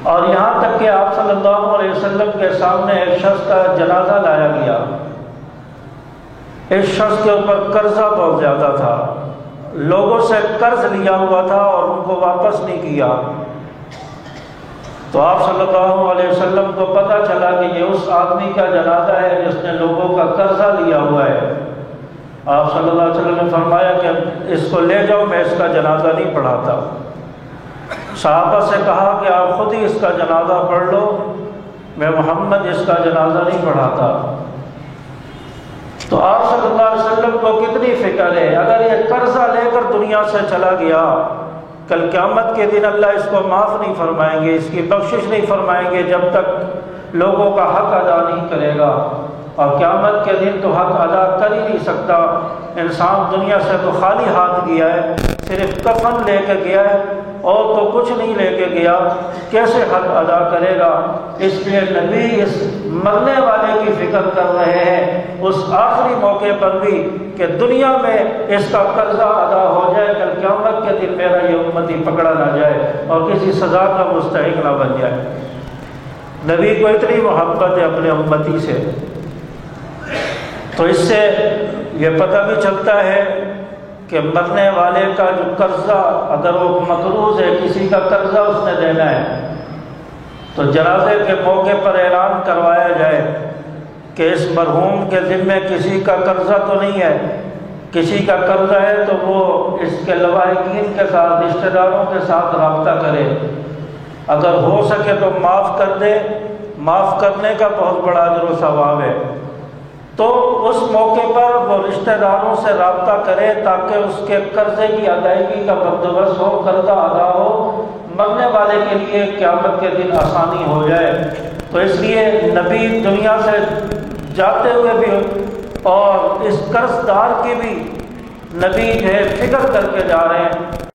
اور یہاں تک کہ آپ صلی اللہ علیہ وسلم کے سامنے ایک شخص کا جنازہ لایا گیا۔ اس شخص کے اوپر قرضہ بہت زیادہ تھا، لوگوں سے قرض لیا ہوا تھا اور ان کو واپس نہیں کیا۔ تو آپ صلی اللہ علیہ وسلم کو پتہ چلا کہ یہ اس آدمی کا جنازہ ہے جس نے لوگوں کا قرضہ لیا ہوا ہے۔ آپ صلی اللہ علیہ وسلم نے فرمایا کہ اس کو لے جاؤ، میں اس کا جنازہ نہیں پڑھاتا۔ صحابہ سے کہا کہ آپ خود ہی اس کا جنازہ پڑھ لو، میں محمد اس کا جنازہ نہیں پڑھاتا۔ تو آپ صلی اللہ علیہ وسلم کو کتنی فکر ہے، اگر یہ قرضہ لے کر دنیا سے چلا گیا، کل قیامت کے دن اللہ اس کو معاف نہیں فرمائیں گے، اس کی بخشش نہیں فرمائیں گے جب تک لوگوں کا حق ادا نہیں کرے گا۔ اور قیامت کے دن تو حق ادا کر ہی نہیں سکتا۔ انسان دنیا سے تو خالی ہاتھ گیا ہے، صرف کفن لے کے گیا ہے اور تو کچھ نہیں لے کے گیا، کیسے حق ادا کرے گا؟ اس لیے نبی اس مرنے والے کی فکر کر رہے ہیں اس آخری موقع پر بھی کہ دنیا میں اس کا قرضہ ادا ہو جائے، کل قیامت کے دن میرا یہ امتی پکڑا نہ جائے اور کسی سزا کا مستحق نہ بن جائے۔ نبی کو اتنی محبت ہے اپنے امتی سے، تو اس سے یہ پتہ بھی چلتا ہے کہ مرنے والے کا جو قرضہ، اگر وہ مقروض ہے، کسی کا قرضہ اس نے دینا ہے، تو جنازے کے موقع پر اعلان کروایا جائے کہ اس مرحوم کے ذمے کسی کا قرضہ تو نہیں ہے، کسی کا قرضہ ہے تو وہ اس کے لواحقین کے ساتھ، رشتہ داروں کے ساتھ رابطہ کرے، اگر ہو سکے تو معاف کر دے، معاف کرنے کا بہت بڑا اجر و ثواب ہے۔ تو اس موقع پر وہ رشتہ داروں سے رابطہ کرے تاکہ اس کے قرضے کی ادائیگی کا بندوبست ہو، قرضہ ادا ہو، مرنے والے کے لیے قیامت کے دن آسانی ہو جائے۔ تو اس لیے نبی دنیا سے جاتے ہوئے بھی اور اس قرض دار کی بھی نبی جو ہے فکر کر کے جا رہے ہیں۔